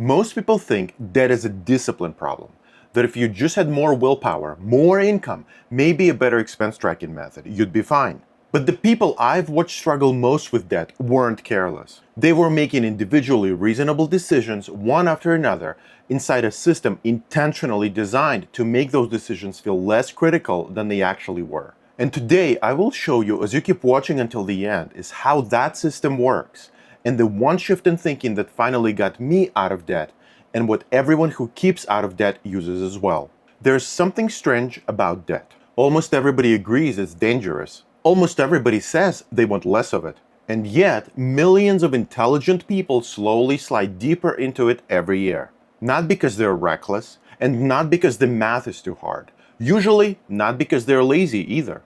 Most people think debt is a discipline problem, that if you just had more willpower, more income, maybe a better expense tracking method, you'd be fine. But the people I've watched struggle most with debt weren't careless. They were making individually reasonable decisions one after another inside a system intentionally designed to make those decisions feel less critical than they actually were. And today I will show you, as you keep watching until the end, is how that system works, and the one shift in thinking that finally got me out of debt, and what everyone who keeps out of debt uses as well. There's something strange about debt. Almost everybody agrees it's dangerous. Almost everybody says they want less of it. And yet, millions of intelligent people slowly slide deeper into it every year. Not because they're reckless, and not because the math is too hard. Usually, not because they're lazy either.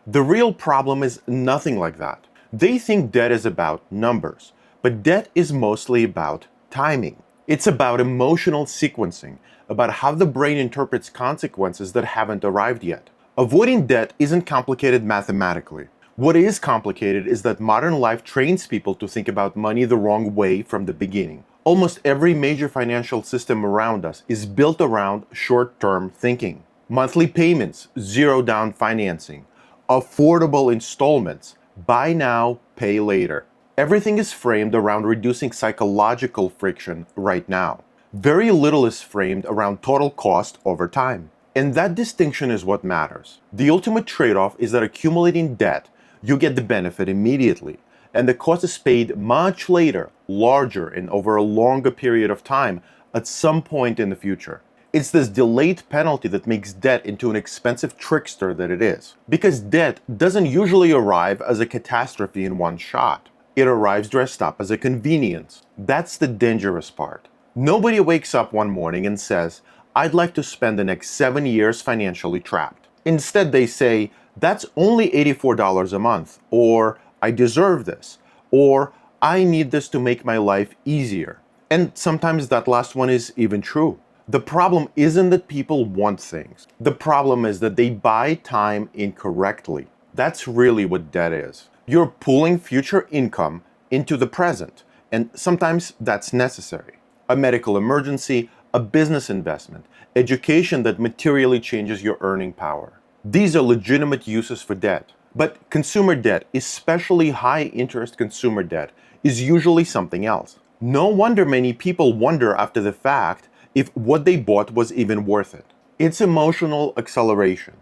The real problem is nothing like that. They think debt is about numbers, but debt is mostly about timing. It's about emotional sequencing, about how the brain interprets consequences that haven't arrived yet. Avoiding debt isn't complicated mathematically. What is complicated is that modern life trains people to think about money the wrong way from the beginning. Almost every major financial system around us is built around short-term thinking. Monthly payments, zero-down financing, affordable installments, buy now, pay later. Everything is framed around reducing psychological friction right now. Very little is framed around total cost over time. And that distinction is what matters. The ultimate trade-off is that accumulating debt, you get the benefit immediately, and the cost is paid much later, larger, and over a longer period of time at some point in the future. It's this delayed penalty that makes debt into an expensive trickster that it is. Because debt doesn't usually arrive as a catastrophe in one shot. It arrives dressed up as a convenience. That's the dangerous part. Nobody wakes up one morning and says, I'd like to spend the next 7 years financially trapped. Instead, they say, that's only $84 a month, or I deserve this, or I need this to make my life easier. And sometimes that last one is even true. The problem isn't that people want things. The problem is that they buy time incorrectly. That's really what debt is. You're pulling future income into the present, and sometimes that's necessary. A medical emergency, a business investment, education that materially changes your earning power. These are legitimate uses for debt. But consumer debt, especially high-interest consumer debt, is usually something else. No wonder many people wonder after the fact if what they bought was even worth it. It's emotional acceleration.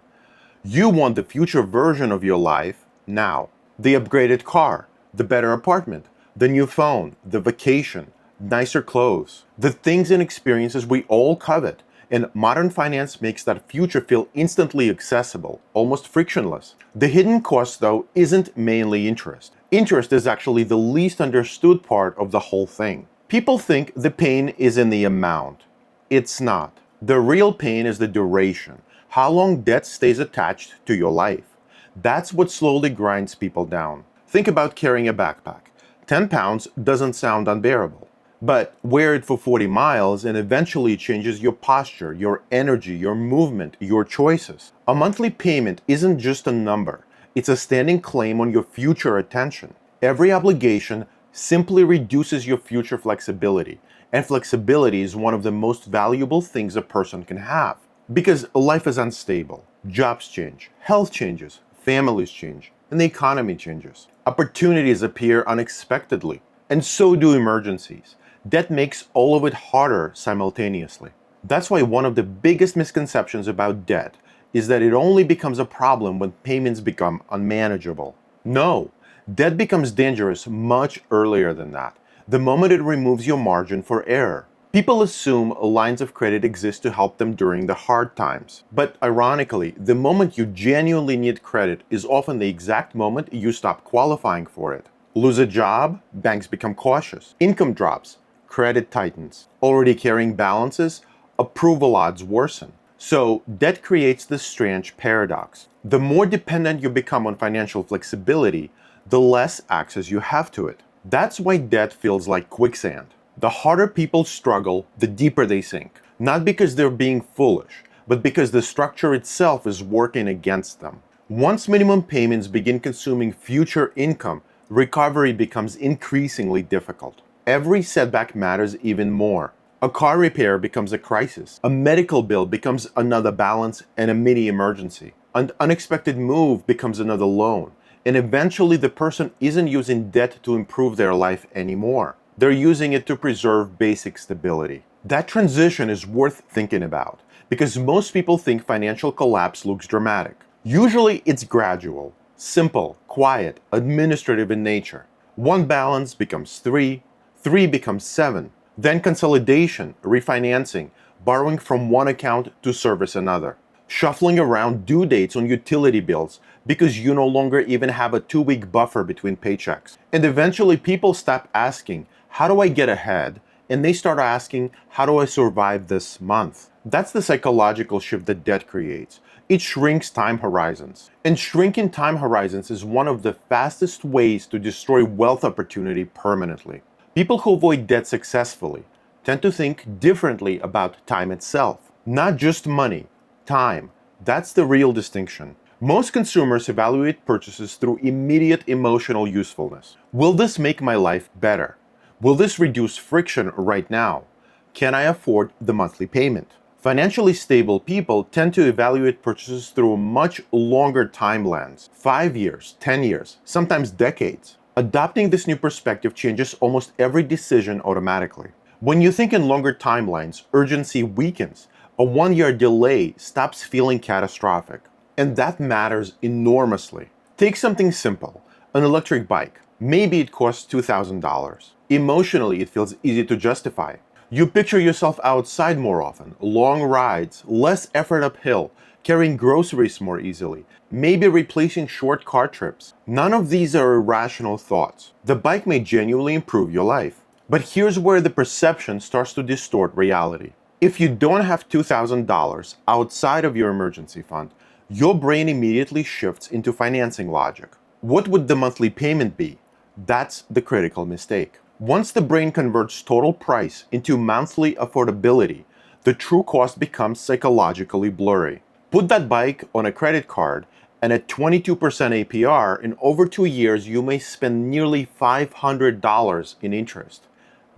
You want the future version of your life now. The upgraded car, the better apartment, the new phone, the vacation, nicer clothes, the things and experiences we all covet. And modern finance makes that future feel instantly accessible, almost frictionless. The hidden cost, though, isn't mainly interest. Interest is actually the least understood part of the whole thing. People think the pain is in the amount. It's not. The real pain is the duration, how long debt stays attached to your life. That's what slowly grinds people down. Think about carrying a backpack. 10 pounds doesn't sound unbearable. But wear it for 40 miles and eventually it changes your posture, your energy, your movement, your choices. A monthly payment isn't just a number. It's a standing claim on your future attention. Every obligation simply reduces your future flexibility. And flexibility is one of the most valuable things a person can have. Because life is unstable. Jobs change, health changes, families change, and the economy changes. Opportunities appear unexpectedly, and so do emergencies. Debt makes all of it harder simultaneously. That's why one of the biggest misconceptions about debt is that it only becomes a problem when payments become unmanageable. No, debt becomes dangerous much earlier than that, the moment it removes your margin for error. People assume lines of credit exist to help them during the hard times. But ironically, the moment you genuinely need credit is often the exact moment you stop qualifying for it. Lose a job? Banks become cautious. Income drops. Credit tightens. Already carrying balances? Approval odds worsen. So, debt creates this strange paradox. The more dependent you become on financial flexibility, the less access you have to it. That's why debt feels like quicksand. The harder people struggle, the deeper they sink. Not because they're being foolish, but because the structure itself is working against them. Once minimum payments begin consuming future income, recovery becomes increasingly difficult. Every setback matters even more. A car repair becomes a crisis. A medical bill becomes another balance and a mini emergency. An unexpected move becomes another loan. And eventually the person isn't using debt to improve their life anymore. They're using it to preserve basic stability. That transition is worth thinking about because most people think financial collapse looks dramatic. Usually it's gradual, simple, quiet, administrative in nature. One balance becomes three, three becomes seven. Then consolidation, refinancing, borrowing from one account to service another. Shuffling around due dates on utility bills because you no longer even have a 2-week buffer between paychecks. And eventually people stop asking, how do I get ahead? And they start asking, how do I survive this month? That's the psychological shift that debt creates. It shrinks time horizons. And shrinking time horizons is one of the fastest ways to destroy wealth opportunity permanently. People who avoid debt successfully tend to think differently about time itself. Not just money, time. That's the real distinction. Most consumers evaluate purchases through immediate emotional usefulness. Will this make my life better? Will this reduce friction right now? Can I afford the monthly payment? Financially stable people tend to evaluate purchases through a much longer timelines, 5 years, 10 years, sometimes decades. Adopting this new perspective changes almost every decision automatically. When you think in longer timelines, urgency weakens. A 1-year delay stops feeling catastrophic. And that matters enormously. Take something simple, an electric bike. Maybe it costs $2,000. Emotionally, it feels easy to justify. You picture yourself outside more often, long rides, less effort uphill, carrying groceries more easily, maybe replacing short car trips. None of these are irrational thoughts. The bike may genuinely improve your life. But here's where the perception starts to distort reality. If you don't have $2,000 outside of your emergency fund, your brain immediately shifts into financing logic. What would the monthly payment be? That's the critical mistake. Once the brain converts total price into monthly affordability, the true cost becomes psychologically blurry. Put that bike on a credit card, and at 22% APR, in over 2 years, you may spend nearly $500 in interest.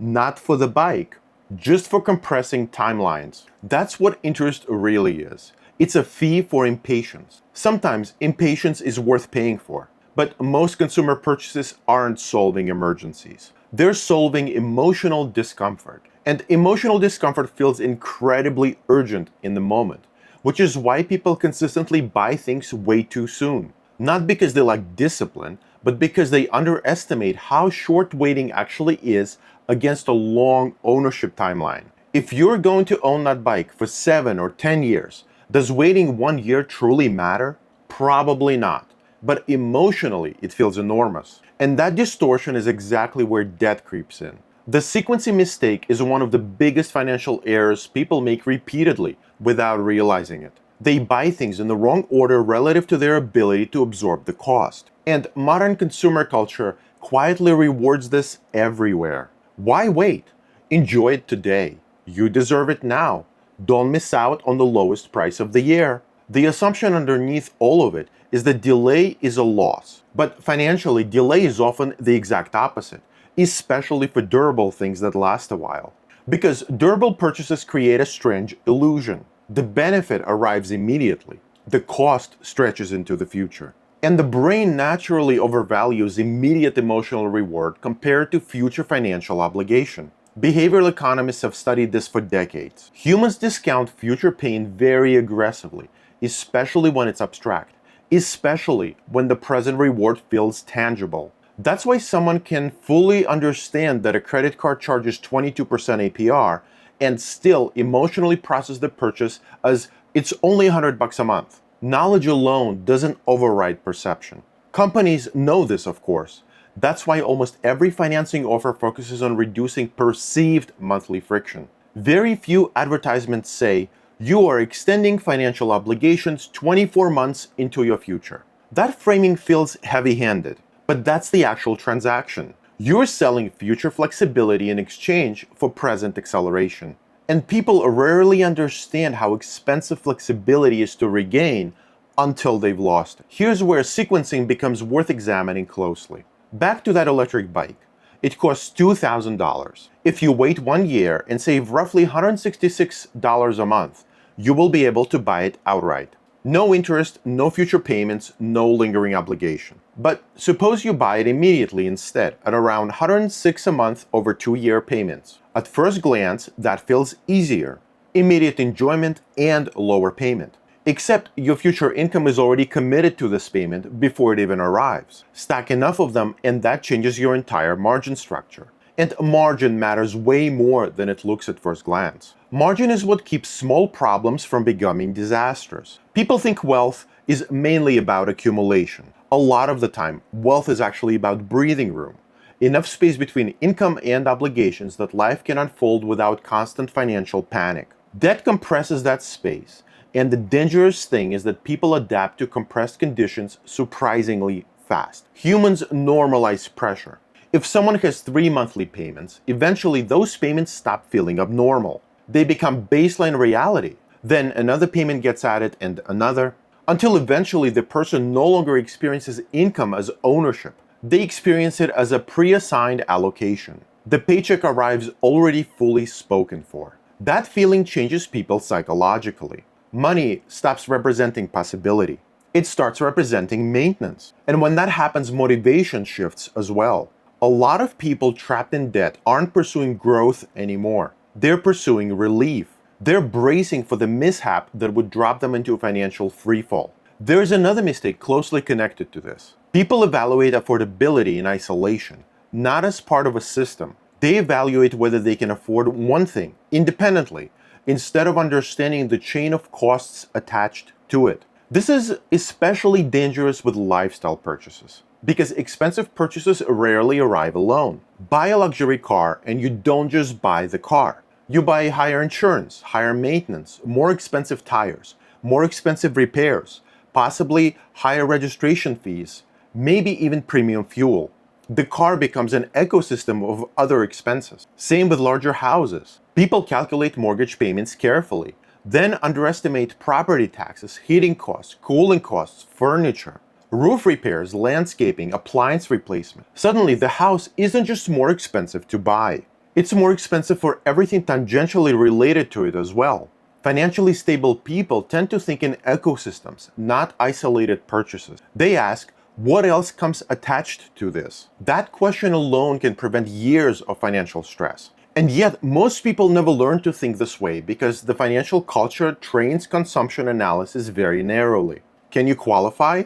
Not for the bike, just for compressing timelines. That's what interest really is. It's a fee for impatience. Sometimes impatience is worth paying for, but most consumer purchases aren't solving emergencies. They're solving emotional discomfort. And emotional discomfort feels incredibly urgent in the moment, which is why people consistently buy things way too soon. Not because they lack discipline, but because they underestimate how short waiting actually is against a long ownership timeline. If you're going to own that bike for 7 or 10 years, does waiting 1 year truly matter? Probably not. But emotionally, it feels enormous. And that distortion is exactly where debt creeps in. The sequencing mistake is one of the biggest financial errors people make repeatedly without realizing it. They buy things in the wrong order relative to their ability to absorb the cost. And modern consumer culture quietly rewards this everywhere. Why wait? Enjoy it today. You deserve it now. Don't miss out on the lowest price of the year. The assumption underneath all of it is that delay is a loss. But financially, delay is often the exact opposite, especially for durable things that last a while. Because durable purchases create a strange illusion. The benefit arrives immediately. The cost stretches into the future. And the brain naturally overvalues immediate emotional reward compared to future financial obligation. Behavioral economists have studied this for decades. Humans discount future pain very aggressively, especially when it's abstract, especially when the present reward feels tangible. That's why someone can fully understand that a credit card charges 22% APR and still emotionally process the purchase as it's only $100 a month. Knowledge alone doesn't override perception. Companies know this, of course. That's why almost every financing offer focuses on reducing perceived monthly friction. Very few advertisements say, you are extending financial obligations 24 months into your future. That framing feels heavy-handed, but that's the actual transaction. You're selling future flexibility in exchange for present acceleration. And people rarely understand how expensive flexibility is to regain until they've lost it. Here's where sequencing becomes worth examining closely. Back to that electric bike. it costs $2,000. If you wait 1 year and save roughly $166 a month, you will be able to buy it outright. No interest, no future payments, no lingering obligation. But suppose you buy it immediately instead at around $106 a month over 2-year payments. At first glance, that feels easier. Immediate enjoyment and lower payment. Except your future income is already committed to this payment before it even arrives. Stack enough of them and that changes your entire margin structure. And margin matters way more than it looks at first glance. Margin is what keeps small problems from becoming disasters. People think wealth is mainly about accumulation. A lot of the time, wealth is actually about breathing room. Enough space between income and obligations that life can unfold without constant financial panic. Debt compresses that space, and the dangerous thing is that people adapt to compressed conditions surprisingly fast. Humans normalize pressure. If someone has 3 monthly payments, eventually those payments stop feeling abnormal. They become baseline reality. Then another payment gets added and another, until eventually the person no longer experiences income as ownership. They experience it as a pre-assigned allocation. The paycheck arrives already fully spoken for. That feeling changes people psychologically. Money stops representing possibility. It starts representing maintenance. And when that happens, motivation shifts as well. A lot of people trapped in debt aren't pursuing growth anymore. They're pursuing relief. They're bracing for the mishap that would drop them into financial freefall. There's another mistake closely connected to this. People evaluate affordability in isolation, not as part of a system. They evaluate whether they can afford one thing independently, instead of understanding the chain of costs attached to it. This is especially dangerous with lifestyle purchases, because expensive purchases rarely arrive alone. Buy a luxury car and you don't just buy the car. You buy higher insurance, higher maintenance, more expensive tires, more expensive repairs, possibly higher registration fees, maybe even premium fuel. The car becomes an ecosystem of other expenses. Same with larger houses. People calculate mortgage payments carefully, then underestimate property taxes, heating costs, cooling costs, furniture, roof repairs, landscaping, appliance replacement. Suddenly, the house isn't just more expensive to buy. It's more expensive for everything tangentially related to it as well. Financially stable people tend to think in ecosystems, not isolated purchases. They ask, what else comes attached to this? That question alone can prevent years of financial stress. And yet, most people never learn to think this way because the financial culture trains consumption analysis very narrowly. Can you qualify?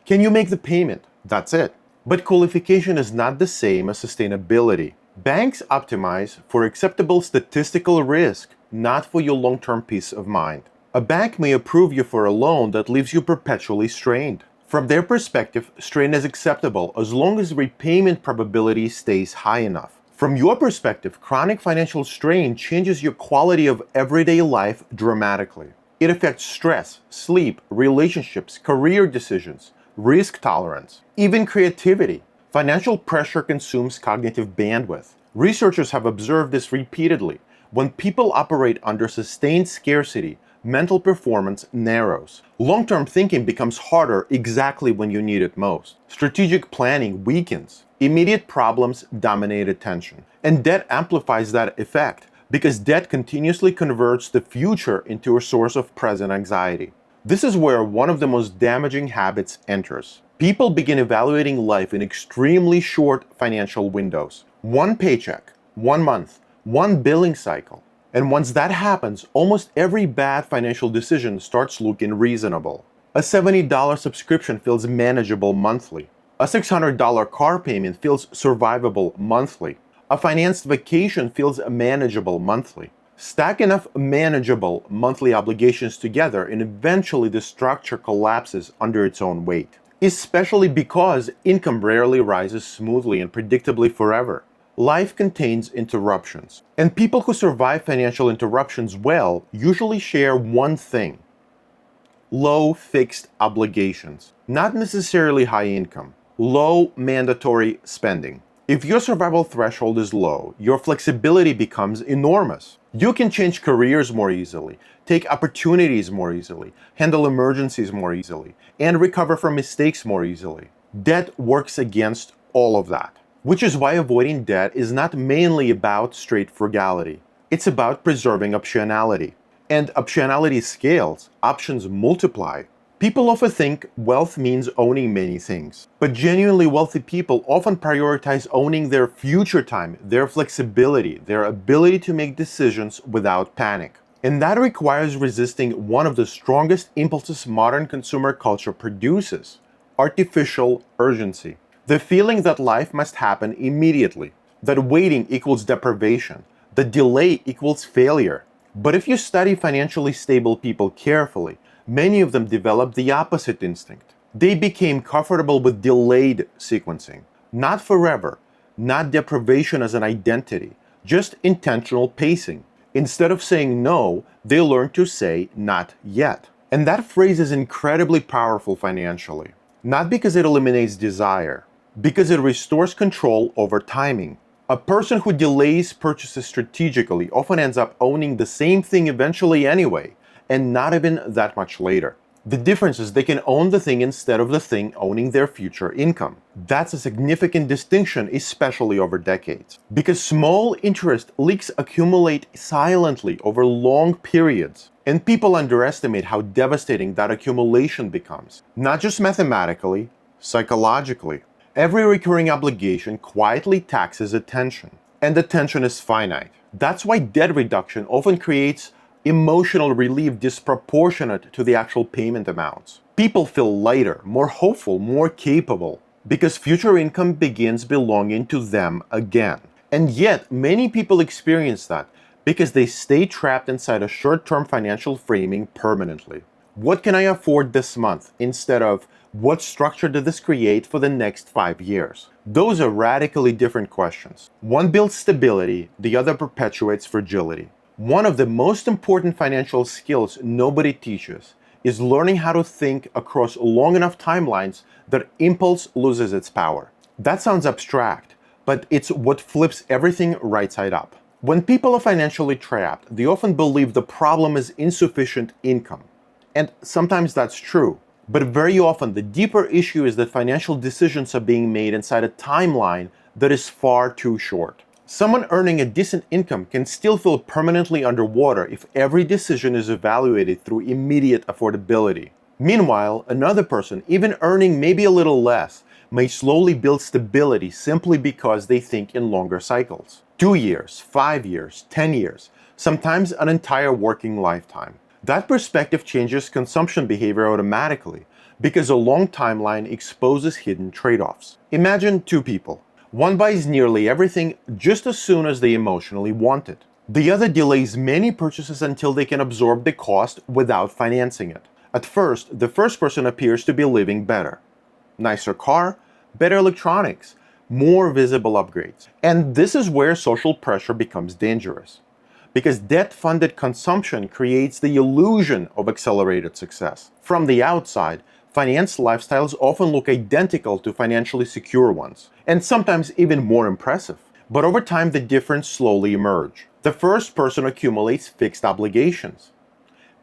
Can you make the payment? That's it. But qualification is not the same as sustainability. Banks optimize for acceptable statistical risk, not for your long-term peace of mind. A bank may approve you for a loan that leaves you perpetually strained. From their perspective, strain is acceptable as long as repayment probability stays high enough. From your perspective, chronic financial strain changes your quality of everyday life dramatically. It affects stress, sleep, relationships, career decisions, risk tolerance, even creativity. Financial pressure consumes cognitive bandwidth. Researchers have observed this repeatedly. When people operate under sustained scarcity, mental performance narrows. Long-term thinking becomes harder exactly when you need it most. Strategic planning weakens. Immediate problems dominate attention. And debt amplifies that effect because debt continuously converts the future into a source of present anxiety. This is where one of the most damaging habits enters. People begin evaluating life in extremely short financial windows. One paycheck, 1 month, one billing cycle. And once that happens, almost every bad financial decision starts looking reasonable. A $70 subscription feels manageable monthly. A $600 car payment feels survivable monthly. A financed vacation feels manageable monthly. Stack enough manageable monthly obligations together and eventually the structure collapses under its own weight. Especially because income rarely rises smoothly and predictably forever. Life contains interruptions, and people who survive financial interruptions well usually share one thing: low fixed obligations, not necessarily high income, low mandatory spending. If your survival threshold is low, your flexibility becomes enormous. You can change careers more easily, take opportunities more easily, handle emergencies more easily, and recover from mistakes more easily. Debt works against all of that. Which is why avoiding debt is not mainly about straight frugality. It's about preserving optionality. And optionality scales, options multiply. People often think wealth means owning many things, but genuinely wealthy people often prioritize owning their future time, their flexibility, their ability to make decisions without panic. And that requires resisting one of the strongest impulses modern consumer culture produces: artificial urgency. The feeling that life must happen immediately, that waiting equals deprivation, that delay equals failure. But if you study financially stable people carefully, many of them developed the opposite instinct. They became comfortable with delayed sequencing. Not forever, not deprivation as an identity, just intentional pacing. Instead of saying no, they learned to say not yet. And that phrase is incredibly powerful financially. Not because it eliminates desire, because it restores control over timing. A person who delays purchases strategically often ends up owning the same thing eventually anyway, and not even that much later. The difference is they can own the thing instead of the thing owning their future income. That's a significant distinction, especially over decades. Because small interest leaks accumulate silently over long periods, and people underestimate how devastating that accumulation becomes. Not just mathematically, psychologically. Every recurring obligation quietly taxes attention, and attention is finite. That's why debt reduction often creates emotional relief disproportionate to the actual payment amounts. People feel lighter, more hopeful, more capable, because future income begins belonging to them again. And yet, many people experience that because they stay trapped inside a short-term financial framing permanently. What can I afford this month instead of what structure did this create for the next 5 years? Those are radically different questions. One builds stability, the other perpetuates fragility. One of the most important financial skills nobody teaches is learning how to think across long enough timelines that impulse loses its power. That sounds abstract, but it's what flips everything right side up. When people are financially trapped, they often believe the problem is insufficient income. And sometimes that's true. But very often, the deeper issue is that financial decisions are being made inside a timeline that is far too short. Someone earning a decent income can still feel permanently underwater if every decision is evaluated through immediate affordability. Meanwhile, another person, even earning maybe a little less, may slowly build stability simply because they think in longer cycles. 2 years, 5 years, 10 years, sometimes an entire working lifetime. That perspective changes consumption behavior automatically because a long timeline exposes hidden trade-offs. Imagine two people. One buys nearly everything just as soon as they emotionally want it. The other delays many purchases until they can absorb the cost without financing it. At first, the first person appears to be living better. Nicer car, better electronics, more visible upgrades. And this is where social pressure becomes dangerous. Because debt-funded consumption creates the illusion of accelerated success. From the outside, financed lifestyles often look identical to financially secure ones, and sometimes even more impressive. But over time, the difference slowly emerges. The first person accumulates fixed obligations.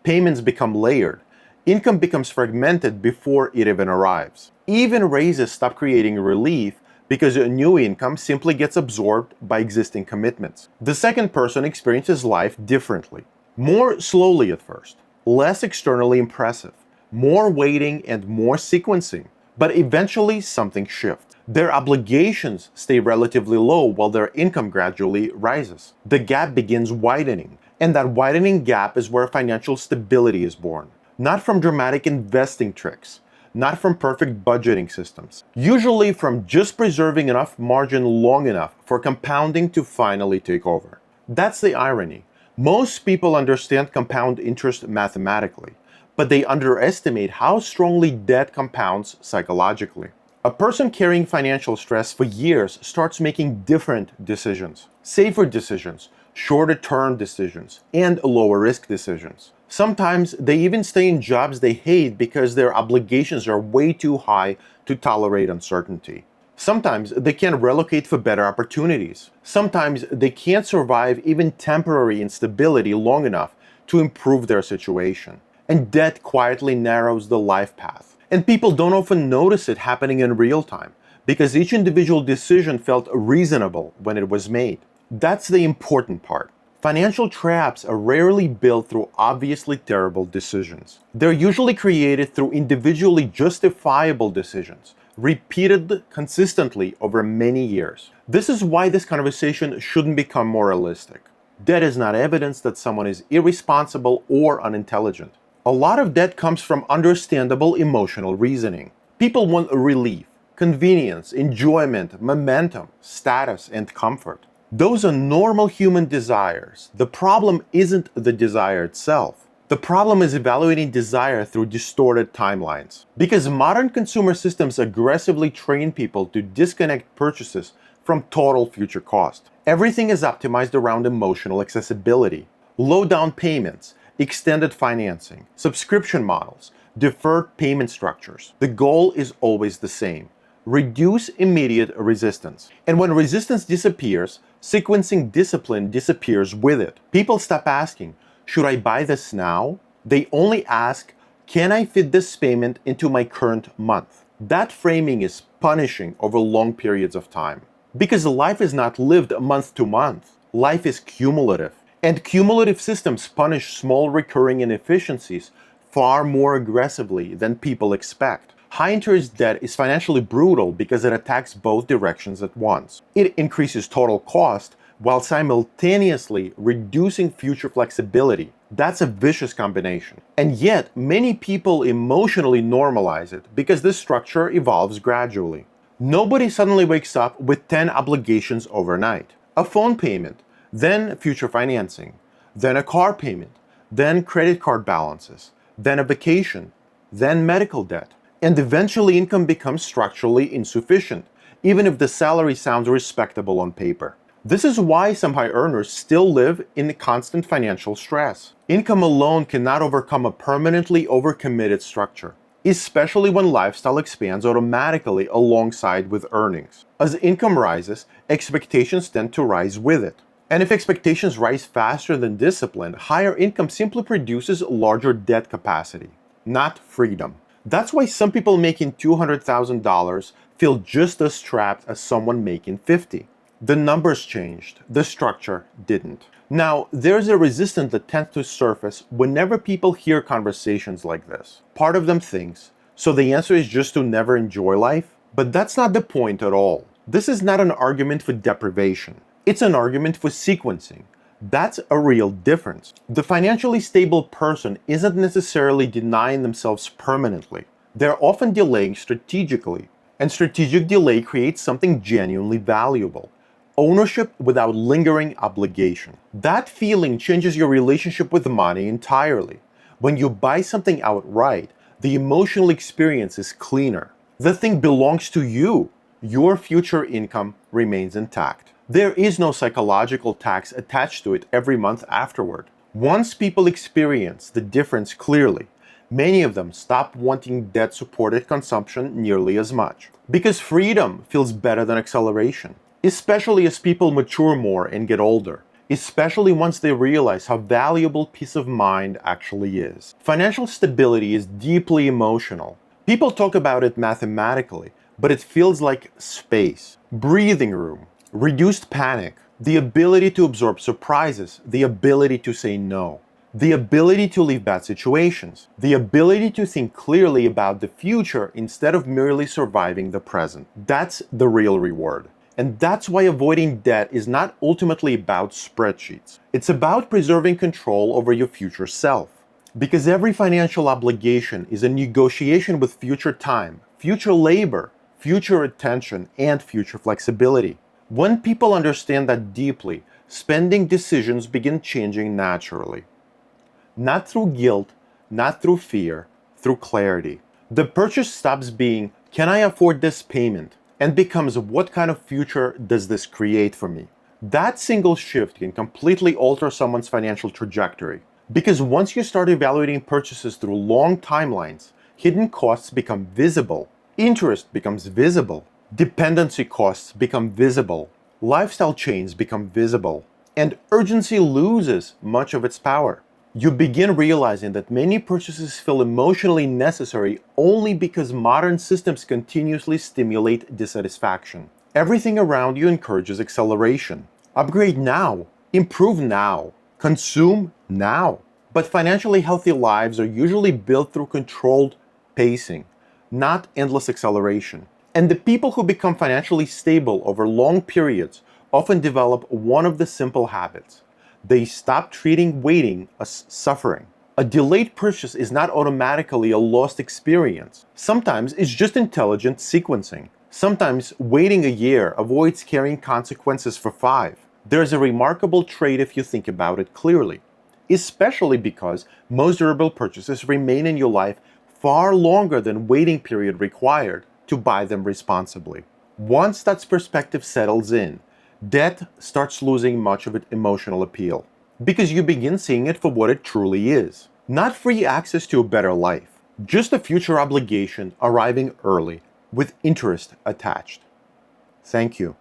Payments become layered. Income becomes fragmented before it even arrives. Even raises stop creating relief because a new income simply gets absorbed by existing commitments. The second person experiences life differently. More slowly at first, less externally impressive, more waiting and more sequencing, but eventually something shifts. Their obligations stay relatively low while their income gradually rises. The gap begins widening, and that widening gap is where financial stability is born. Not from dramatic investing tricks, not from perfect budgeting systems. Usually from just preserving enough margin long enough for compounding to finally take over. That's the irony. Most people understand compound interest mathematically, but they underestimate how strongly debt compounds psychologically. A person carrying financial stress for years starts making different decisions. Safer decisions, shorter-term decisions, and lower-risk decisions. Sometimes they even stay in jobs they hate because their obligations are way too high to tolerate uncertainty. Sometimes they can't relocate for better opportunities. Sometimes they can't survive even temporary instability long enough to improve their situation. And debt quietly narrows the life path. And people don't often notice it happening in real time because each individual decision felt reasonable when it was made. That's the important part. Financial traps are rarely built through obviously terrible decisions. They're usually created through individually justifiable decisions, repeated consistently over many years. This is why this conversation shouldn't become moralistic. Debt is not evidence that someone is irresponsible or unintelligent. A lot of debt comes from understandable emotional reasoning. People want relief, convenience, enjoyment, momentum, status, and comfort. Those are normal human desires. The problem isn't the desire itself. The problem is evaluating desire through distorted timelines. Because modern consumer systems aggressively train people to disconnect purchases from total future cost. Everything is optimized around emotional accessibility. Low down payments, extended financing, subscription models, deferred payment structures. The goal is always the same. Reduce immediate resistance. And when resistance disappears, sequencing discipline disappears with it. People stop asking, should I buy this now? They only ask, can I fit this payment into my current month? That framing is punishing over long periods of time. Because life is not lived month to month. Life is cumulative. And cumulative systems punish small recurring inefficiencies far more aggressively than people expect. High interest debt is financially brutal because it attacks both directions at once. It increases total cost while simultaneously reducing future flexibility. That's a vicious combination. And yet, many people emotionally normalize it because this structure evolves gradually. Nobody suddenly wakes up with 10 obligations overnight. A phone payment, then future financing, then a car payment, then credit card balances, then a vacation, then medical debt. And eventually income becomes structurally insufficient, even if the salary sounds respectable on paper. This is why some high earners still live in constant financial stress. Income alone cannot overcome a permanently overcommitted structure, especially when lifestyle expands automatically alongside with earnings. As income rises, expectations tend to rise with it. And if expectations rise faster than discipline, higher income simply produces larger debt capacity, not freedom. That's why some people making $200,000 feel just as trapped as someone making 50. The numbers changed, the structure didn't. Now, there's a resistance that tends to surface whenever people hear conversations like this. Part of them thinks, so the answer is just to never enjoy life? But that's not the point at all. This is not an argument for deprivation. It's an argument for sequencing. That's a real difference. The financially stable person isn't necessarily denying themselves permanently. They're often delaying strategically. And strategic delay creates something genuinely valuable. Ownership without lingering obligation. That feeling changes your relationship with money entirely. When you buy something outright, the emotional experience is cleaner. The thing belongs to you. Your future income remains intact. There is no psychological tax attached to it every month afterward. Once people experience the difference clearly, many of them stop wanting debt-supported consumption nearly as much. Because freedom feels better than acceleration. Especially as people mature more and get older. Especially once they realize how valuable peace of mind actually is. Financial stability is deeply emotional. People talk about it mathematically, but it feels like space, breathing room, reduced panic, the ability to absorb surprises, the ability to say no, the ability to leave bad situations, the ability to think clearly about the future instead of merely surviving the present. That's the real reward. And that's why avoiding debt is not ultimately about spreadsheets. It's about preserving control over your future self. Because every financial obligation is a negotiation with future time, future labor, future attention, and future flexibility. When people understand that deeply, spending decisions begin changing naturally. Not through guilt, not through fear, through clarity. The purchase stops being, can I afford this payment? And becomes, what kind of future does this create for me? That single shift can completely alter someone's financial trajectory. Because once you start evaluating purchases through long timelines, hidden costs become visible, interest becomes visible, dependency costs become visible, lifestyle changes become visible, and urgency loses much of its power. You begin realizing that many purchases feel emotionally necessary only because modern systems continuously stimulate dissatisfaction. Everything around you encourages acceleration. Upgrade now, improve now, consume now. But financially healthy lives are usually built through controlled pacing, not endless acceleration. And the people who become financially stable over long periods often develop one of the simple habits. They stop treating waiting as suffering. A delayed purchase is not automatically a lost experience. Sometimes it's just intelligent sequencing. Sometimes waiting a year avoids carrying consequences for 5. There's a remarkable trait if you think about it clearly, especially because most durable purchases remain in your life far longer than waiting period required to buy them responsibly. Once that perspective settles in, debt starts losing much of its emotional appeal because you begin seeing it for what it truly is. Not free access to a better life, just a future obligation arriving early with interest attached. Thank you.